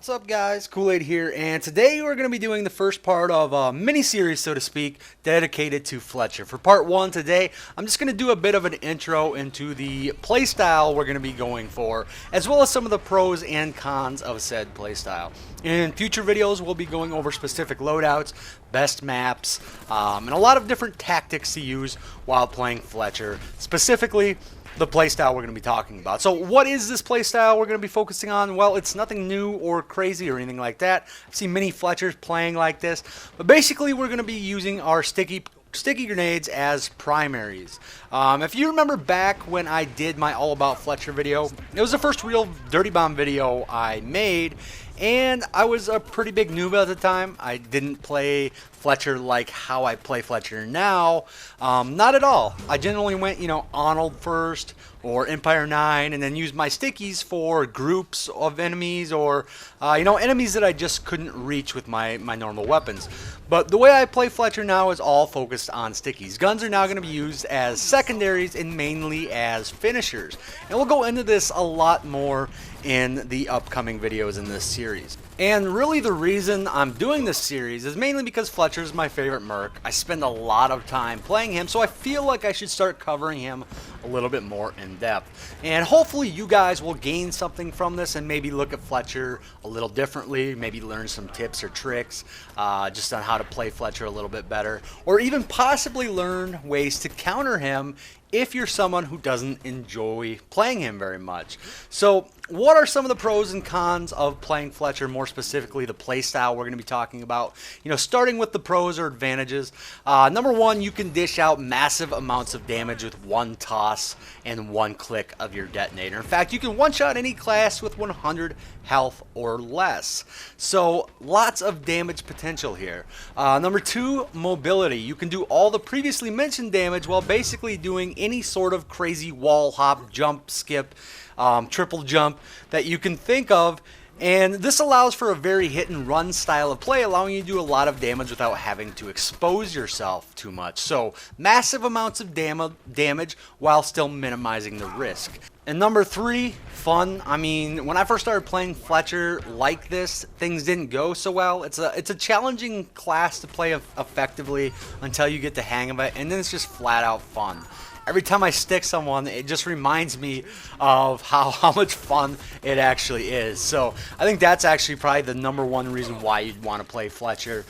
What's up, guys? Kool-Aid here, and today we're going to be doing the first part of a mini-series, so to speak, dedicated to Fletcher. For part one today, I'm just going to do a bit of an intro into the playstyle we're going to be going for, as well as some of the pros and cons of said playstyle. In future videos, we'll be going over specific loadouts, best maps, and a lot of different tactics to use while playing Fletcher, specifically the playstyle we're going to be talking about. So what is this playstyle we're going to be focusing on? Well, it's nothing new or crazy or anything like that. I've seen many Fletchers playing like this, but basically we're going to be using our sticky grenades as primaries. If you remember back when I did my All About Fletcher video, it was the first real Dirty Bomb video I made, and I was a pretty big noob at the time. I didn't play Fletcher like how I play Fletcher now. Not at all. I generally went, Aaaand first or Empire 9, and then used my stickies for groups of enemies or, enemies that I just couldn't reach with my normal weapons. But the way I play Fletcher now is all focused on stickies. Guns are now going to be used as secondaries and mainly as finishers. And we'll go into this a lot more in the upcoming videos in this series. And really the reason I'm doing this series is mainly because Fletcher is my favorite merc. I spend a lot of time playing him, so I feel like I should start covering him a little bit more in depth. And hopefully you guys will gain something from this and maybe look at Fletcher a little differently, maybe learn some tips or tricks just on how to play Fletcher a little bit better, or even possibly learn ways to counter him if you're someone who doesn't enjoy playing him very much. So what are some of the pros and cons of playing Fletcher, more specifically the playstyle we're going to be talking about? Starting with the pros or advantages. Number one, you can dish out massive amounts of damage with one toss and one click of your detonator. In fact, you can one-shot any class with 100 health or less. So lots of damage potential here. Number two, mobility. You can do all the previously mentioned damage while basically doing any sort of crazy wall hop, jump, skip, triple jump that you can think of, and this allows for a very hit and run style of play, allowing you to do a lot of damage without having to expose yourself too much. So massive amounts of damage while still minimizing the risk. And number three, fun. I mean, when I first started playing Fletcher like this, things didn't go so well. It's a challenging class to play effectively until you get the hang of it, and then it's just flat out fun. Every time I stick someone, it just reminds me of how much fun it actually is. So I think that's actually probably the number one reason why you'd want to play Fletcher.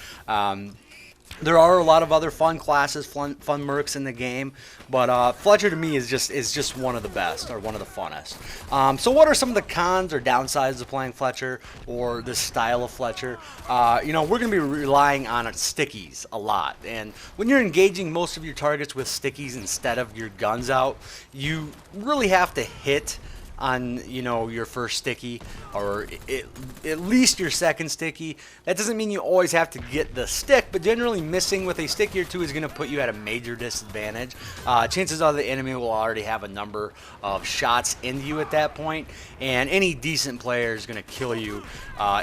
There are a lot of other fun classes, fun mercs in the game, but Fletcher to me is just one of the best, or one of the funnest. So what are some of the cons or downsides of playing Fletcher, or this style of Fletcher? We're going to be relying on stickies a lot, and when you're engaging most of your targets with stickies instead of your guns out, you really have to hit on your first sticky, or at least your second sticky. That doesn't mean you always have to get the stick, but generally missing with a sticky or two is going to put you at a major disadvantage. Chances are the enemy will already have a number of shots into you at that point, and any decent player is going to kill you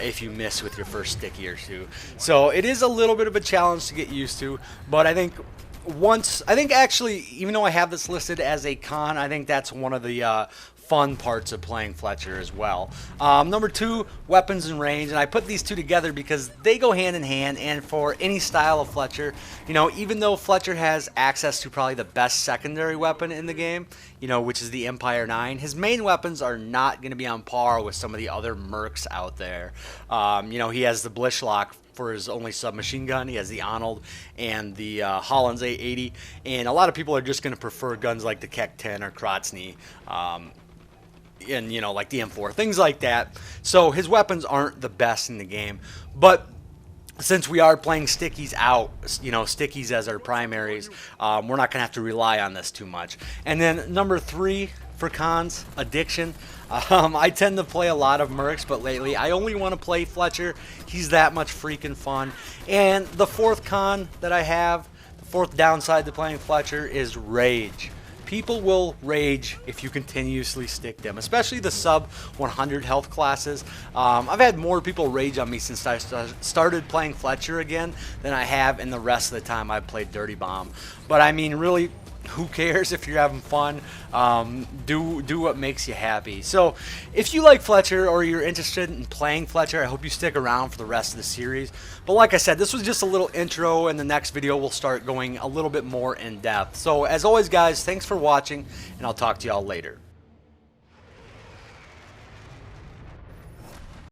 if you miss with your first sticky or two. So it is a little bit of a challenge to get used to, but I think actually, even though I have this listed as a con, I think that's one of the fun parts of playing Fletcher as well. Number two, weapons and range, and I put these two together because they go hand in hand, and for any style of Fletcher, even though Fletcher has access to probably the best secondary weapon in the game, which is the Empire 9, his main weapons are not going to be on par with some of the other mercs out there. He has the Blishlock for his only submachine gun. He has the Aaaand and the Holland's 880, and a lot of people are just going to prefer guns like the Keck 10 or Krotzny, and like the M4, things like that. So his weapons aren't the best in the game, but since we are playing stickies out, stickies as our primaries, we're not gonna have to rely on this too much. And then number three for cons, addiction. I tend to play a lot of mercs, but lately I only want to play Fletcher. He's that much freaking fun. And the fourth con that I have, the fourth downside to playing Fletcher, is rage. People will rage if you continuously stick them, especially the sub 100 health classes. I've had more people rage on me since I started playing Fletcher again than I have in the rest of the time I've played Dirty Bomb. But I mean, really, who cares if you're having fun? Do what makes you happy. So if you like Fletcher or you're interested in playing Fletcher, I hope you stick around for the rest of the series. But like I said, this was just a little intro, and the next video we'll start going a little bit more in depth. So as always, guys, thanks for watching, and I'll talk to y'all later.